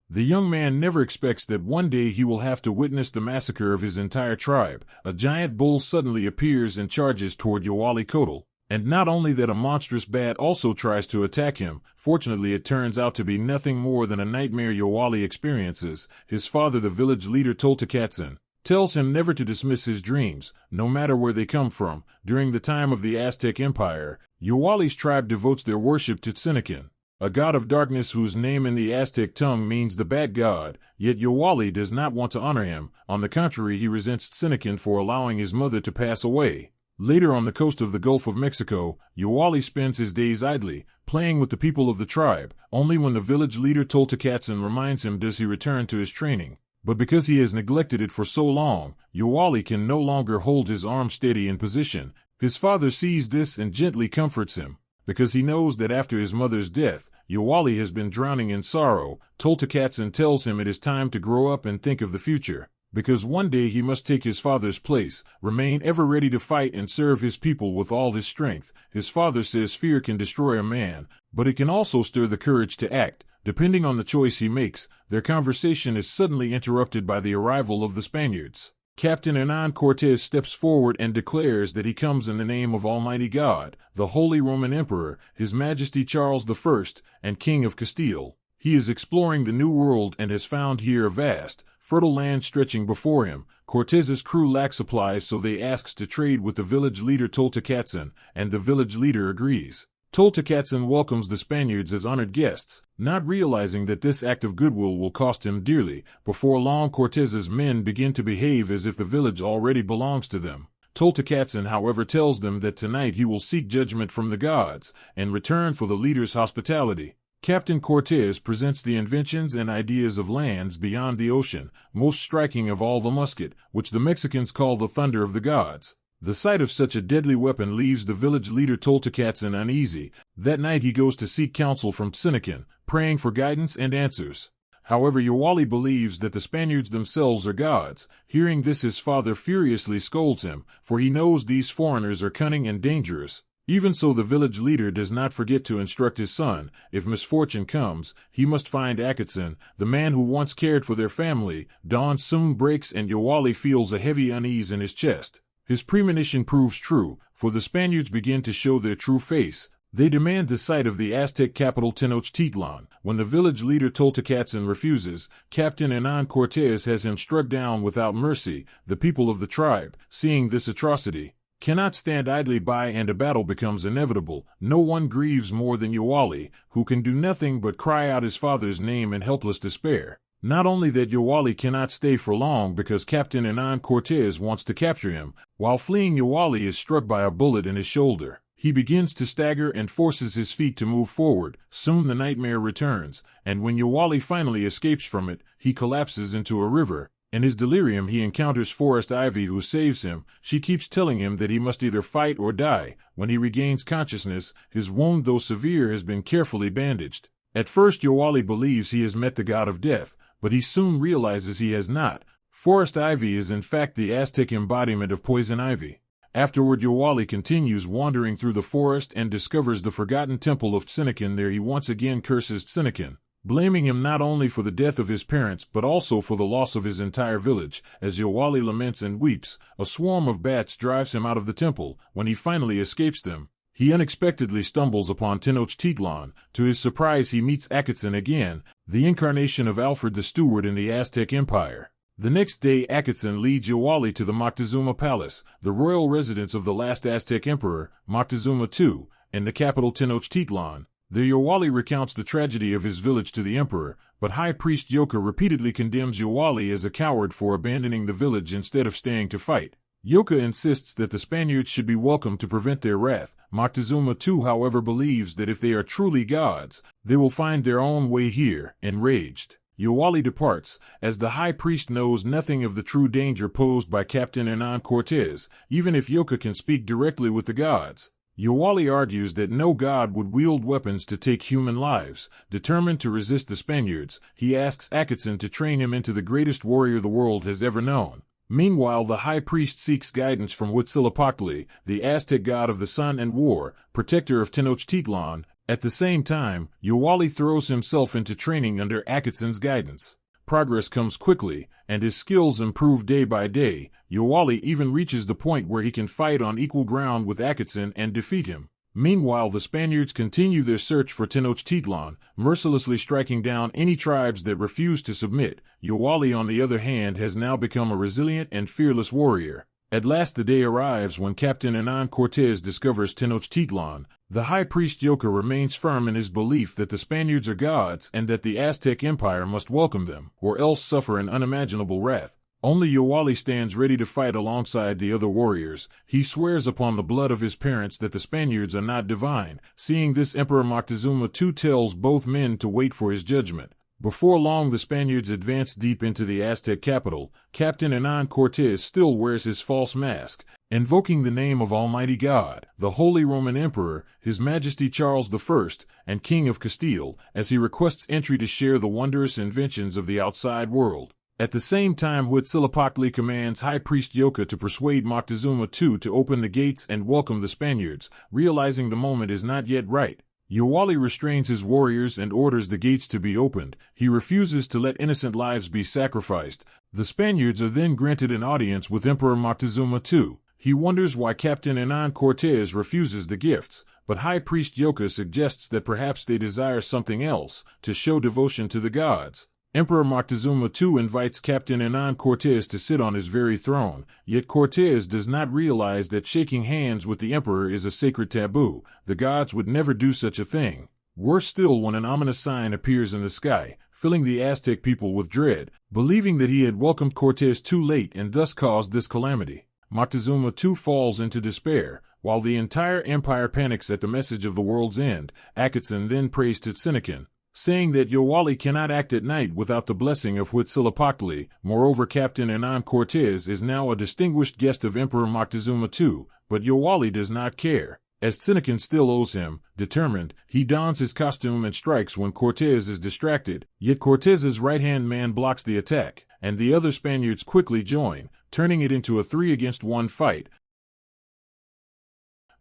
The young man never expects that one day he will have to witness the massacre of his entire tribe. A giant bull suddenly appears and charges toward Yowalikotl. And not only that, a monstrous bat also tries to attack him. Fortunately, it turns out to be nothing more than a nightmare Yowali experiences. His father, the village leader Toltekatzen, tells him never to dismiss his dreams, no matter where they come from. During the time of the Aztec Empire, Yowali's tribe devotes their worship to Tzinikin, a god of darkness whose name in the Aztec tongue means the bat god. Yet Yowali does not want to honor him. On the contrary, he resents Tzinikin for allowing his mother to pass away. Later, on the coast of the Gulf of Mexico, Yowali spends his days idly, playing with the people of the tribe. Only when the village leader Toltekatzen reminds him does he return to his training. But because he has neglected it for so long, Yowali can no longer hold his arm steady in position. His father sees this and gently comforts him. Because he knows that after his mother's death, Yowali has been drowning in sorrow, Toltekatzen tells him it is time to grow up and think of the future. Because one day he must take his father's place, remain ever ready to fight and serve his people with all his strength. His father says fear can destroy a man, but it can also stir the courage to act, depending on the choice he makes. Their conversation is suddenly interrupted by the arrival of the Spaniards. Captain Hernan Cortés steps forward and declares that he comes in the name of Almighty God, the Holy Roman Emperor, His Majesty Charles I, and King of Castile. He is exploring the New World and has found here a vast, fertile land stretching before him. Cortez's crew lack supplies, so they asks to trade with the village leader Toltekatzen, and the village leader agrees. Toltekatzen welcomes the Spaniards as honored guests, not realizing that this act of goodwill will cost him dearly. Before long, Cortez's men begin to behave as if the village already belongs to them. Toltekatzen, however, tells them that tonight he will seek judgment from the gods, and return for the leader's hospitality. Captain Cortés presents the inventions and ideas of lands beyond the ocean, most striking of all the musket, which the Mexicans call the thunder of the gods. The sight of such a deadly weapon leaves the village leader Toltekatzen uneasy. That night he goes to seek counsel from Tzinikin, praying for guidance and answers. However, Yowali believes that the Spaniards themselves are gods. Hearing this, his father furiously scolds him, for he knows these foreigners are cunning and dangerous. Even so, the village leader does not forget to instruct his son. If misfortune comes, he must find Akatzen, the man who once cared for their family. Dawn soon breaks and Yowali feels a heavy unease in his chest. His premonition proves true, for the Spaniards begin to show their true face. They demand the site of the Aztec capital Tenochtitlan. When the village leader Toltekatzen refuses, Captain Hernan Cortés has him struck down without mercy. The people of the tribe, seeing this atrocity, cannot stand idly by, and a battle becomes inevitable. No one grieves more than Yowali, who can do nothing but cry out his father's name in helpless despair. Not only that, Yowali cannot stay for long because Captain Hernan Cortés wants to capture him. While fleeing, Yowali is struck by a bullet in his shoulder. He begins to stagger and forces his feet to move forward. Soon the nightmare returns, and when Yowali finally escapes from it, he collapses into a river. In his delirium, he encounters Forest Ivy, who saves him. She keeps telling him that he must either fight or die. When he regains consciousness, his wound, though severe, has been carefully bandaged. At first, Yowali believes he has met the god of death, but he soon realizes he has not. Forest Ivy is in fact the Aztec embodiment of poison ivy. Afterward, Yowali continues wandering through the forest and discovers the forgotten temple of Tzinikin. There he once again curses Tzinikin, blaming him not only for the death of his parents but also for the loss of his entire village. As Yowali laments and weeps, a swarm of bats drives him out of the temple. When he finally escapes them, he unexpectedly stumbles upon Tenochtitlan. To his surprise, he meets Akatzen again, the incarnation of Alfred the Steward in the Aztec Empire. The next day, Akatzen leads Yowali to the Moctezuma Palace, the royal residence of the last Aztec emperor, Moctezuma II, in the capital Tenochtitlan. There, Yowali recounts the tragedy of his village to the emperor, but High Priest Yoka repeatedly condemns Yowali as a coward for abandoning the village instead of staying to fight. Yoka insists that the Spaniards should be welcome to prevent their wrath. Moctezuma II, however, believes that if they are truly gods, they will find their own way here. Enraged, Yowali departs, as the high priest knows nothing of the true danger posed by Captain Hernan Cortés. Even if Yoka can speak directly with the gods, Yowali argues that no god would wield weapons to take human lives. Determined to resist the Spaniards, he asks Akatzen to train him into the greatest warrior the world has ever known. Meanwhile, the high priest seeks guidance from Huitzilopochtli, the Aztec god of the sun and war, protector of Tenochtitlan. At the same time, Yowali throws himself into training under Akitson's guidance. Progress comes quickly, and his skills improve day by day. Yowali even reaches the point where he can fight on equal ground with Akitson and defeat him. Meanwhile, the Spaniards continue their search for Tenochtitlan, mercilessly striking down any tribes that refuse to submit. Yowali, on the other hand, has now become a resilient and fearless warrior. At last the day arrives when Captain Hernán Cortés discovers Tenochtitlan. The high priest Yoka remains firm in his belief that the Spaniards are gods and that the Aztec Empire must welcome them, or else suffer an unimaginable wrath. Only Yowali stands ready to fight alongside the other warriors. He swears upon the blood of his parents that the Spaniards are not divine. Seeing this, Emperor Moctezuma II tells both men to wait for his judgment. Before long, the Spaniards advance deep into the Aztec capital. Captain Hernán Cortés still wears his false mask, invoking the name of Almighty God, the Holy Roman Emperor, His Majesty Charles I, and King of Castile, as he requests entry to share the wondrous inventions of the outside world. At the same time, Huitzilopochtli commands High Priest Yoka to persuade Moctezuma II to open the gates and welcome the Spaniards, realizing the moment is not yet right. Yowali restrains his warriors and orders the gates to be opened. He refuses to let innocent lives be sacrificed. The Spaniards are then granted an audience with Emperor Moctezuma II. He wonders why Captain Hernán Cortés refuses the gifts, but High Priest Yoka suggests that perhaps they desire something else, to show devotion to the gods. Emperor Moctezuma II invites Captain Hernán Cortés to sit on his very throne, yet Cortés does not realize that shaking hands with the emperor is a sacred taboo. The gods would never do such a thing. Worse still, when an ominous sign appears in the sky, filling the Aztec people with dread, believing that he had welcomed Cortés too late and thus caused this calamity. Moctezuma II falls into despair. While the entire empire panics at the message of the world's end, Akitson then prays to Tzinikin, saying that Yowali cannot act at night without the blessing of Huitzilopochtli. Moreover, Captain Hernán Cortés is now a distinguished guest of Emperor Moctezuma II, but Yowali does not care. As Tzinikin still owes him, determined, he dons his costume and strikes when Cortés is distracted, yet Cortés's right-hand man blocks the attack, and the other Spaniards quickly join, turning it into a 3-against-1 fight.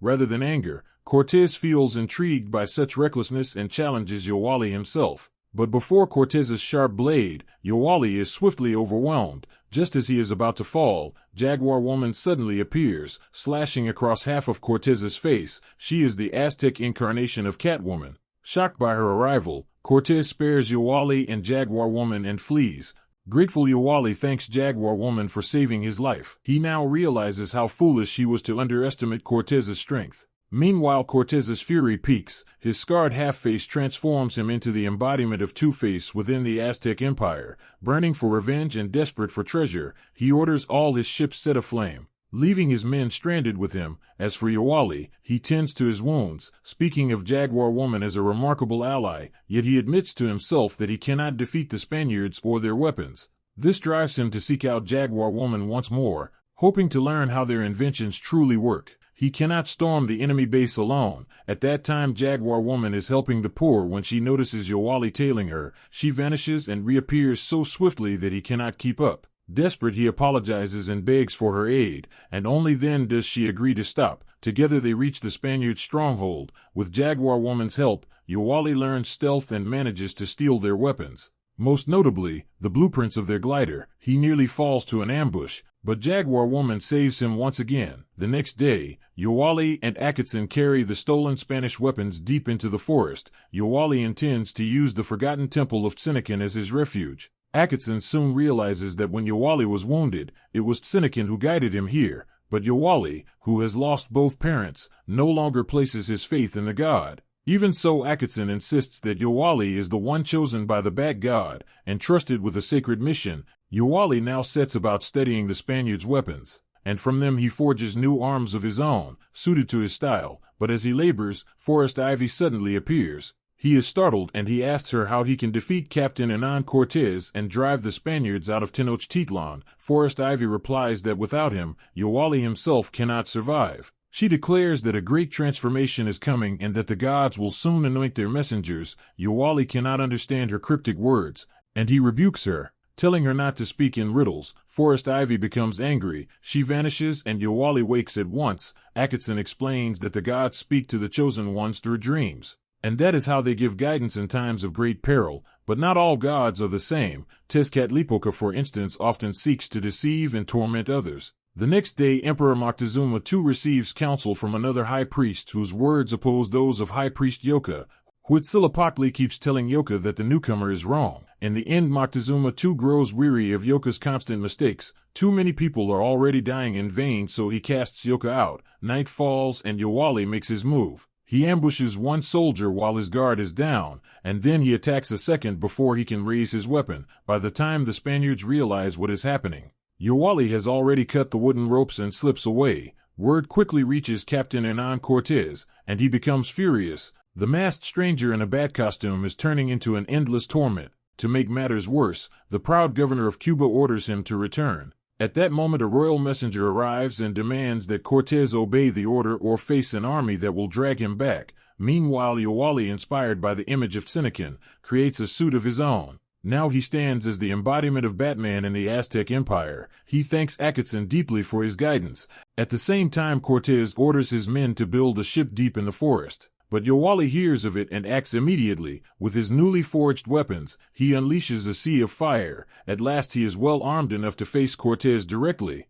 Rather than anger, Cortés feels intrigued by such recklessness and challenges Yowali himself. But before Cortés's sharp blade, Yowali is swiftly overwhelmed. Just as he is about to fall, Jaguar Woman suddenly appears, slashing across half of Cortés's face. She is the Aztec incarnation of Catwoman. Shocked by her arrival, Cortés spares Yowali and Jaguar Woman and flees. Grateful, Yowali thanks Jaguar Woman for saving his life. He now realizes how foolish he was to underestimate Cortés's strength. Meanwhile, Cortés's fury peaks. His scarred half-face transforms him into the embodiment of Two-Face within the Aztec Empire. Burning for revenge and desperate for treasure, he orders all his ships set aflame, leaving his men stranded with him. As for Yowali, he tends to his wounds, speaking of Jaguar Woman as a remarkable ally, yet he admits to himself that he cannot defeat the Spaniards or their weapons. This drives him to seek out Jaguar Woman once more, hoping to learn how their inventions truly work. He cannot storm the enemy base alone. At that time, Jaguar Woman is helping the poor. When she notices Yowali tailing her, she vanishes and reappears so swiftly that he cannot keep up. Desperate, he apologizes and begs for her aid, and only then does she agree to stop. Together they reach the Spaniards' stronghold. With Jaguar Woman's help, Yowali learns stealth and manages to steal their weapons. Most notably, the blueprints of their glider. He nearly falls to an ambush, but Jaguar Woman saves him once again. The next day, Yowali and Akitson carry the stolen Spanish weapons deep into the forest. Yowali intends to use the forgotten temple of Tzinikin as his refuge. Akitson soon realizes that when Yowali was wounded, it was Tzinikin who guided him here, but Yowali, who has lost both parents, no longer places his faith in the god. Even so, Akitson insists that Yowali is the one chosen by the Bat God, and trusted with a sacred mission. Yowali now sets about studying the Spaniards' weapons, and from them he forges new arms of his own, suited to his style. But as he labors, Forest Ivy suddenly appears. He is startled, and he asks her how he can defeat Captain Hernán Cortés and drive the Spaniards out of Tenochtitlan. Forest Ivy replies that without him, Yowali himself cannot survive. She declares that a great transformation is coming and that the gods will soon anoint their messengers. Yowali cannot understand her cryptic words, and he rebukes her, telling her not to speak in riddles. Forest Ivy becomes angry. She vanishes and Yowali wakes at once. Akitson explains that the gods speak to the chosen ones through dreams, And that is how they give guidance in times of great peril. But not all gods are the same. Tezcatlipoca, for instance, often seeks to deceive and torment others. The next day, Emperor Moctezuma II receives counsel from another high priest whose words oppose those of High Priest Yoka. Huitzilopochtli keeps telling Yoka that the newcomer is wrong. In the end, Moctezuma II grows weary of Yoka's constant mistakes. Too many people are already dying in vain, so he casts Yoka out. Night falls and Yowali makes his move. He ambushes one soldier while his guard is down, and then he attacks a second before he can raise his weapon. By the time the Spaniards realize what is happening, Yowali has already cut the wooden ropes and slips away. Word quickly reaches Captain Hernan Cortez, and he becomes furious. The masked stranger in a bat costume is turning into an endless torment. To make matters worse, the proud governor of Cuba orders him to return. At that moment, a royal messenger arrives and demands that Cortez obey the order or face an army that will drag him back. Meanwhile, Yowali, inspired by the image of Tzinikin, creates a suit of his own. Now he stands as the embodiment of Batman in the Aztec Empire. He thanks Akatsin deeply for his guidance. At the same time, Cortez orders his men to build a ship deep in the forest. But Yowali hears of it and acts immediately. With his newly forged weapons, he unleashes a sea of fire. At last he is well armed enough to face Cortez directly.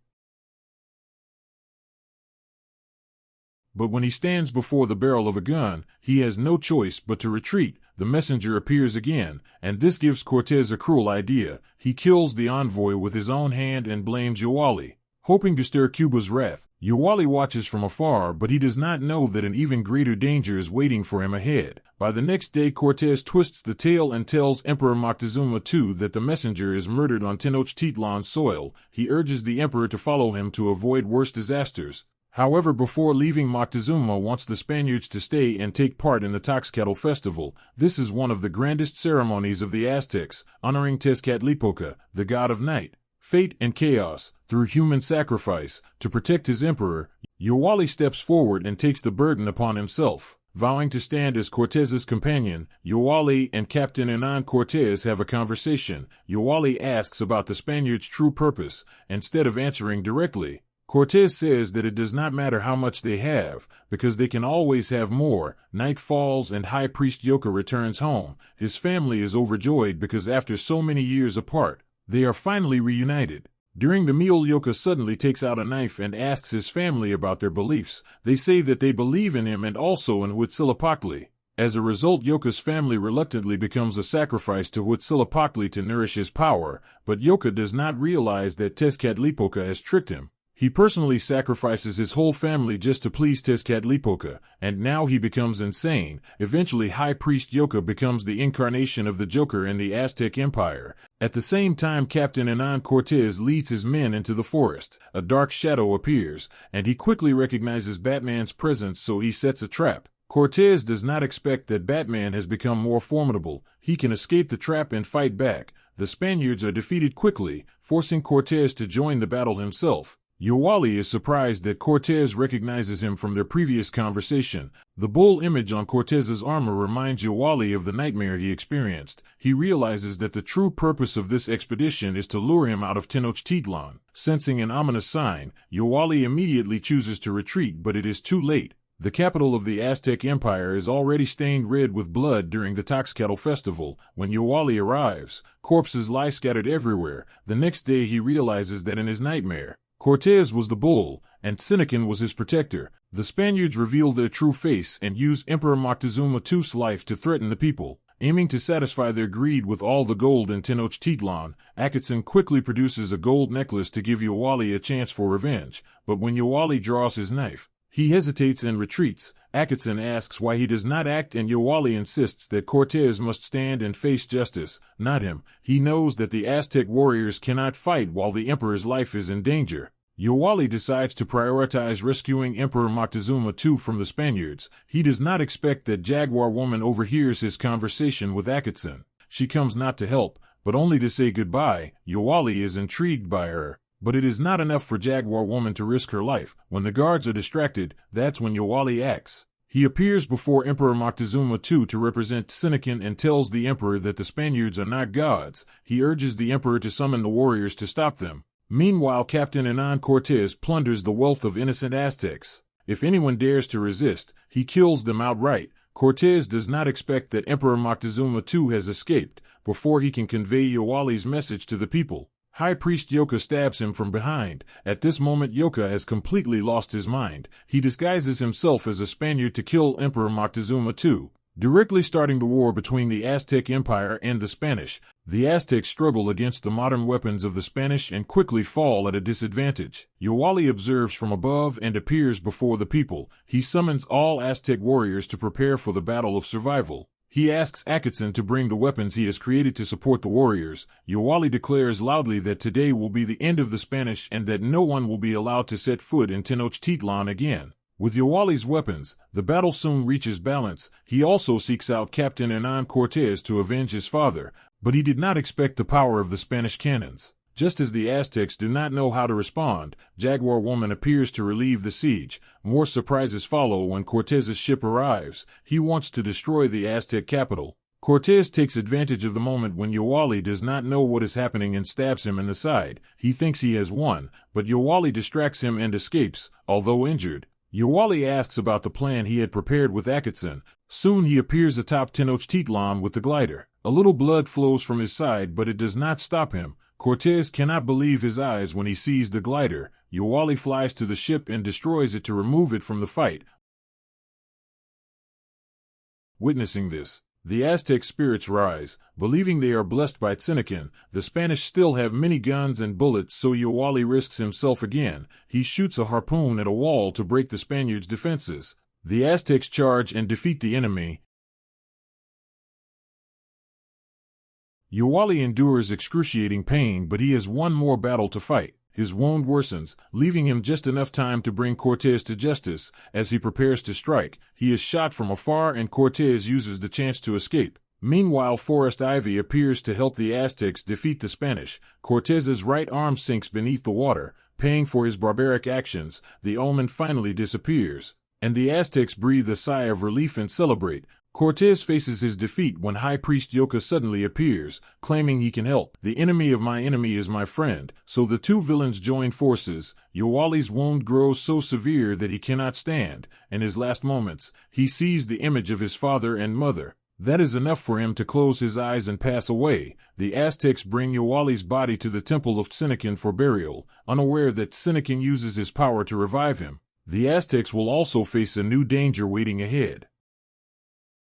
But when he stands before the barrel of a gun, he has no choice but to retreat. The messenger appears again, and this gives Cortez a cruel idea. He kills the envoy with his own hand and blames Yowali. Hoping to stir Cuba's wrath, Yowali watches from afar, but he does not know that an even greater danger is waiting for him ahead. By the next day, Cortez twists the tale and tells Emperor Moctezuma II that the messenger is murdered on Tenochtitlan's soil. He urges the emperor to follow him to avoid worse disasters. However, before leaving, Moctezuma wants the Spaniards to stay and take part in the Toxcatl festival. This is one of the grandest ceremonies of the Aztecs, honoring Tezcatlipoca, the god of night, fate, and chaos. Through human sacrifice, to protect his emperor, Yowali steps forward and takes the burden upon himself. Vowing to stand as Cortez's companion, Yowali and Captain Hernan Cortez have a conversation. Yowali asks about the Spaniards' true purpose. Instead of answering directly, Cortez says that it does not matter how much they have, because they can always have more. Night falls and High Priest Yoka returns home. His family is overjoyed because after so many years apart, they are finally reunited. During the meal, Yoka suddenly takes out a knife and asks his family about their beliefs. They say that they believe in him and also in Huitzilopochtli. As a result, Yoka's family reluctantly becomes a sacrifice to Huitzilopochtli to nourish his power, but Yoka does not realize that Tezcatlipoca has tricked him. He personally sacrifices his whole family just to please Tezcatlipoca, and now he becomes insane. Eventually, High Priest Yoka becomes the incarnation of the Joker in the Aztec Empire. At the same time, Captain Hernan Cortez leads his men into the forest. A dark shadow appears, and he quickly recognizes Batman's presence, so he sets a trap. Cortez does not expect that Batman has become more formidable. He can escape the trap and fight back. The Spaniards are defeated quickly, forcing Cortez to join the battle himself. Yowali is surprised that Cortez recognizes him from their previous conversation. The bull image on Cortez's armor reminds Yowali of the nightmare he experienced. He realizes that the true purpose of this expedition is to lure him out of Tenochtitlan. Sensing an ominous sign, Yowali immediately chooses to retreat, but it is too late. The capital of the Aztec Empire is already stained red with blood during the Toxcatl festival. When Yowali arrives, corpses lie scattered everywhere. The next day he realizes that in his nightmare, Cortez was the bull, and Tzinikin was his protector. The Spaniards reveal their true face and use Emperor Moctezuma II's life to threaten the people. Aiming to satisfy their greed with all the gold in Tenochtitlan, Akatsin quickly produces a gold necklace to give Yowali a chance for revenge. But when Yowali draws his knife, he hesitates and retreats. Akatsin asks why he does not act, and Yowali insists that Cortez must stand and face justice, not him. He knows that the Aztec warriors cannot fight while the emperor's life is in danger. Yowali decides to prioritize rescuing Emperor Moctezuma II from the Spaniards. He does not expect that Jaguar Woman overhears his conversation with Akatsin. She comes not to help, but only to say goodbye. Yowali is intrigued by her, but it is not enough for Jaguar Woman to risk her life. When the guards are distracted, that's when Yowali acts. He appears before Emperor Moctezuma II to represent Tzinikin and tells the emperor that the Spaniards are not gods. He urges the emperor to summon the warriors to stop them. Meanwhile, Captain Hernan Cortez plunders the wealth of innocent Aztecs. If anyone dares to resist, he kills them outright. Cortez does not expect that Emperor Moctezuma II has escaped before he can convey Yowali's message to the people. High Priest Yoka stabs him from behind. At this moment Yoka has completely lost his mind. He disguises himself as a Spaniard to kill Emperor Moctezuma II, directly starting the war between the Aztec Empire and the Spanish. The Aztecs struggle against the modern weapons of the Spanish and quickly fall at a disadvantage. Yowali observes from above and appears before the people. He summons all Aztec warriors to prepare for the battle of survival. He asks Akitzin to bring the weapons he has created to support the warriors. Yowali declares loudly that today will be the end of the Spanish and that no one will be allowed to set foot in Tenochtitlan again. With Yowali's weapons, the battle soon reaches balance. He also seeks out Captain Hernan Cortez to avenge his father, but he did not expect the power of the Spanish cannons. Just as the Aztecs do not know how to respond, Jaguar Woman appears to relieve the siege. More surprises follow when Cortez's ship arrives. He wants to destroy the Aztec capital. Cortez takes advantage of the moment when Yowali does not know what is happening and stabs him in the side. He thinks he has won, but Yowali distracts him and escapes, although injured. Yowali asks about the plan he had prepared with Akitzin. Soon he appears atop Tenochtitlan with the glider. A little blood flows from his side, but it does not stop him. Cortez cannot believe his eyes when he sees the glider. Yowali flies to the ship and destroys it to remove it from the fight. Witnessing this, the Aztec spirits rise, believing they are blessed by Tzinikin. The Spanish still have many guns and bullets, so Yowali risks himself again. He shoots a harpoon at a wall to break the Spaniards' defenses. The Aztecs charge and defeat the enemy. Yowali endures excruciating pain, but he has one more battle to fight. His wound worsens, leaving him just enough time to bring Cortez to justice. As he prepares to strike, he is shot from afar and Cortez uses the chance to escape. Meanwhile, Forest Ivy appears to help the Aztecs defeat the Spanish. Cortez's right arm sinks beneath the water, paying for his barbaric actions. The omen finally disappears, and the Aztecs breathe a sigh of relief and celebrate. Cortez faces his defeat when High Priest Yoka suddenly appears, claiming he can help. The enemy of my enemy is my friend, so the two villains join forces. Yowali's wound grows so severe that he cannot stand. In his last moments, he sees the image of his father and mother. That is enough for him to close his eyes and pass away. The Aztecs bring Yowali's body to the temple of Tzinikin for burial, unaware that Tzinikin uses his power to revive him. The Aztecs will also face a new danger waiting ahead.